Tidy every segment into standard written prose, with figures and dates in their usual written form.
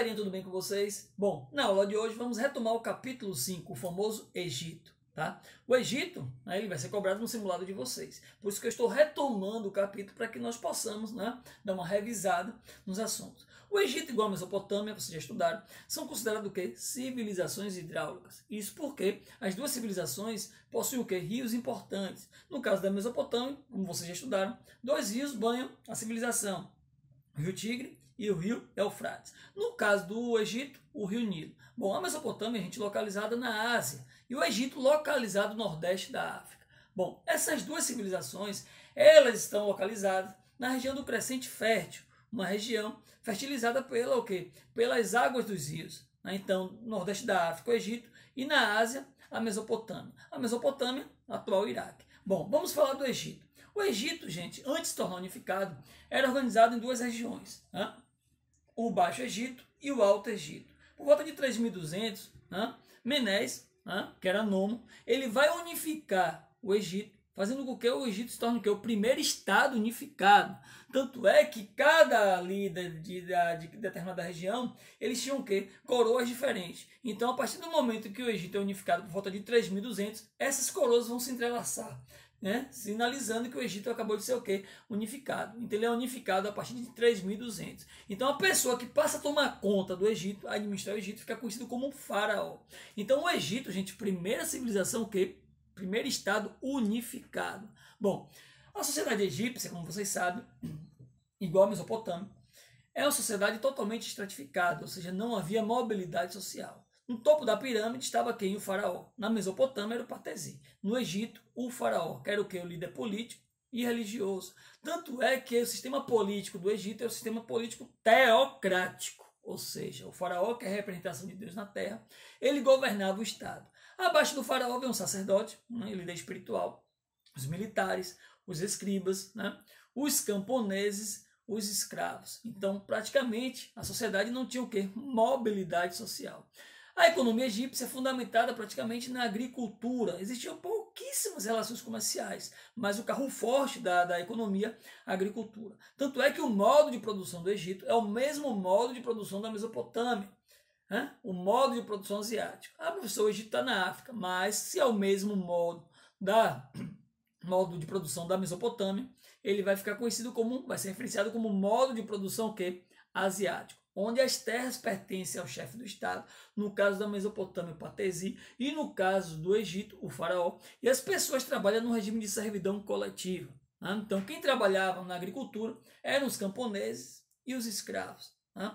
galerinha, tudo bem com vocês? Bom, na aula de hoje vamos retomar o capítulo 5, o famoso Egito, tá? O Egito, né, ele vai ser cobrado no simulado de vocês. Por isso que eu estou retomando o capítulo para que nós possamos, né, dar uma revisada nos assuntos. O Egito, igual a Mesopotâmia, vocês já estudaram, são considerados o quê? Civilizações hidráulicas. Isso porque as duas civilizações possuem o quê? Rios importantes. No caso da Mesopotâmia, como vocês já estudaram, dois rios banham a civilização. O Rio Tigre e o Rio Eufrates. No caso do Egito, o Rio Nilo. Bom, a Mesopotâmia, gente, localizada na Ásia, e o Egito localizado no nordeste da África. Bom, essas duas civilizações, elas estão localizadas na região do Crescente Fértil, uma região fertilizada pela o quê? Pelas águas dos rios. Então, no nordeste da África, o Egito, e na Ásia, a Mesopotâmia. A Mesopotâmia, atual Iraque. Bom, vamos falar do Egito. O Egito, gente, antes de se tornar unificado, era organizado em duas regiões, né? O Baixo Egito e o Alto Egito. Por volta de 3200, né? Menes, né? Que era nomo, ele vai unificar o Egito, fazendo com que o Egito se torne o primeiro estado unificado. Tanto é que cada líder de determinada região, eles tinham o quê? Coroas diferentes. Então, a partir do momento que o Egito é unificado por volta de 3200, essas coroas vão se entrelaçar, né? Sinalizando que o Egito acabou de ser o quê? Unificado. Então ele é unificado a partir de 3200. Então a pessoa que passa a tomar conta do Egito, a administrar o Egito, fica conhecido como um faraó. Então o Egito, gente, primeira civilização o quê? Primeiro estado unificado. Bom, a sociedade egípcia, como vocês sabem, igual a Mesopotâmia, é uma sociedade totalmente estratificada, ou seja, não havia mobilidade social. No topo da pirâmide estava quem? O faraó. Na Mesopotâmia era o Patesi. No Egito, o faraó, que era o quê? O líder político e religioso. Tanto é que o sistema político do Egito é o sistema político teocrático. Ou seja, o faraó, que é a representação de Deus na terra, ele governava o Estado. Abaixo do faraó vem um sacerdote, né, líder espiritual, os militares, os escribas, né, os camponeses, os escravos. Então, praticamente, a sociedade não tinha o quê? Mobilidade social. A economia egípcia é fundamentada praticamente na agricultura. Existiam pouquíssimas relações comerciais, mas o carro forte da economia é a agricultura. Tanto é que o modo de produção do Egito é o mesmo modo de produção da Mesopotâmia, né? O modo de produção asiático. Ah, professor, o Egito está na África, mas se é o mesmo modo de produção da Mesopotâmia, ele vai ficar conhecido como, vai ser referenciado como modo de produção que? Asiático, onde as terras pertencem ao chefe do Estado, no caso da Mesopotâmia, o Patesi, e no caso do Egito, o faraó, e as pessoas trabalham no regime de servidão coletiva. Né? Então, quem trabalhava na agricultura eram os camponeses e os escravos. Né?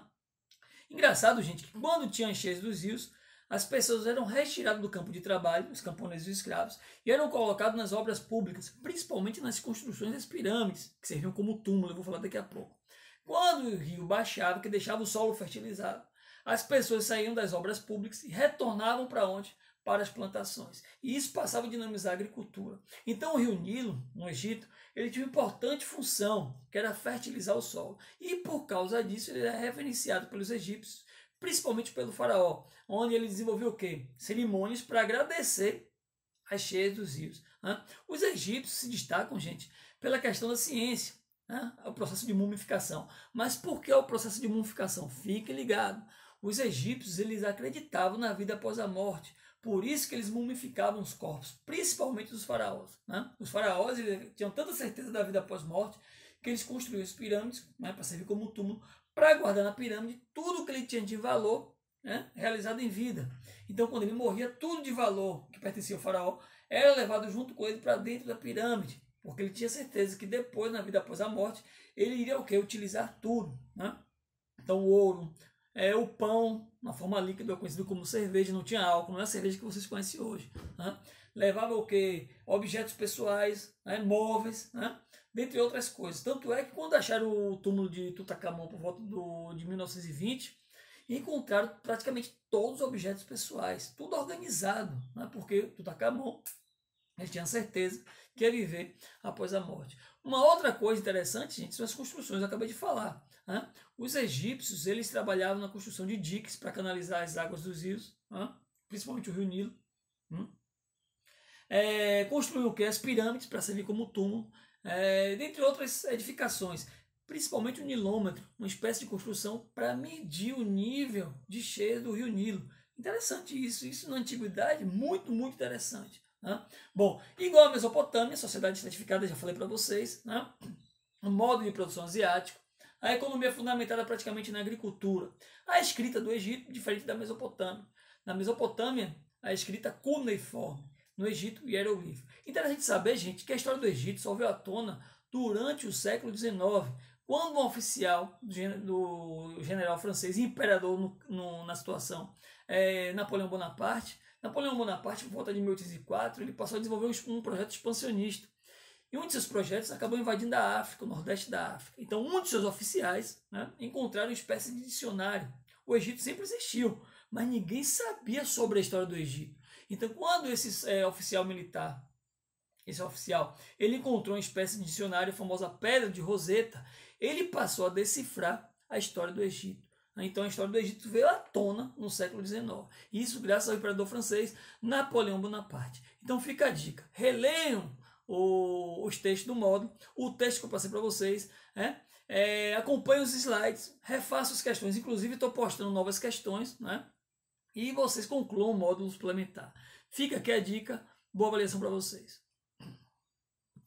Engraçado, gente, que quando tinha enchentes dos rios, as pessoas eram retiradas do campo de trabalho, os camponeses e os escravos, e eram colocados nas obras públicas, principalmente nas construções das pirâmides, que serviam como túmulo, eu vou falar daqui a pouco. Quando o rio baixava, que deixava o solo fertilizado, as pessoas saíam das obras públicas e retornavam para onde? Para as plantações. E isso passava a dinamizar a agricultura. Então o rio Nilo, no Egito, ele tinha uma importante função, que era fertilizar o solo. E por causa disso ele era reverenciado pelos egípcios, principalmente pelo faraó, onde ele desenvolveu o quê? Cerimônias para agradecer as cheias dos rios. Né? Os egípcios se destacam, gente, pela questão da ciência, né? O processo de mumificação. Mas por que o processo de mumificação? Fique ligado. Os egípcios, eles acreditavam na vida após a morte. Por isso que eles mumificavam os corpos, principalmente os faraós. Né? Os faraós tinham tanta certeza da vida após morte que eles construíram as pirâmides, né, para servir como túmulo, para guardar na pirâmide tudo que ele tinha de valor, né, realizado em vida. Então, quando ele morria, tudo de valor que pertencia ao faraó era levado junto com ele para dentro da pirâmide, porque ele tinha certeza que depois, na vida após a morte, ele iria o quê? Utilizar tudo. Né? Então, o ouro, o pão, na forma líquida, conhecido como cerveja, não tinha álcool, não é a cerveja que vocês conhecem hoje. Né? Levava o quê? Objetos pessoais, né? Móveis, né? Dentre outras coisas. Tanto é que quando acharam o túmulo de Tutankhamon por volta de 1920, encontraram praticamente todos os objetos pessoais, tudo organizado, né? Porque Tutankhamon, ele tinha certeza que ia viver após a morte. Uma outra coisa interessante, gente, são as construções, eu acabei de falar. Né? Os egípcios, eles trabalhavam na construção de diques para canalizar as águas dos rios, né? Principalmente o rio Nilo. Construíam o quê? As pirâmides para servir como túmulo, dentre outras edificações. principalmente o nilômetro, uma espécie de construção para medir o nível de cheia do rio Nilo. Interessante isso na antiguidade, muito, muito interessante. Né? Bom, igual a Mesopotâmia, sociedade estratificada, já falei para vocês, né? O modo de produção asiático, a economia fundamentada praticamente na agricultura, a escrita do Egito, diferente da Mesopotâmia. Na Mesopotâmia, a escrita cuneiforme, no Egito, hieroglifo. Interessante saber, gente, que a história do Egito só veio à tona durante o século XIX, quando um oficial do general francês, imperador na situação, Napoleão Bonaparte, por volta de 1804, ele passou a desenvolver um projeto expansionista. E um de seus projetos acabou invadindo a África, o nordeste da África. Então, um de seus oficiais, né, encontraram uma espécie de dicionário. O Egito sempre existiu, mas ninguém sabia sobre a história do Egito. Então, quando esse oficial militar, ele encontrou uma espécie de dicionário, a famosa Pedra de Roseta, ele passou a decifrar a história do Egito. Então, a história do Egito veio à tona no século XIX. Isso graças ao imperador francês Napoleão Bonaparte. Então, fica a dica. Releiam os textos do módulo, o texto que eu passei para vocês, né? Acompanhe os slides, refaça as questões, inclusive estou postando novas questões, né? E vocês concluam o módulo suplementar. Fica aqui a dica, boa avaliação para vocês.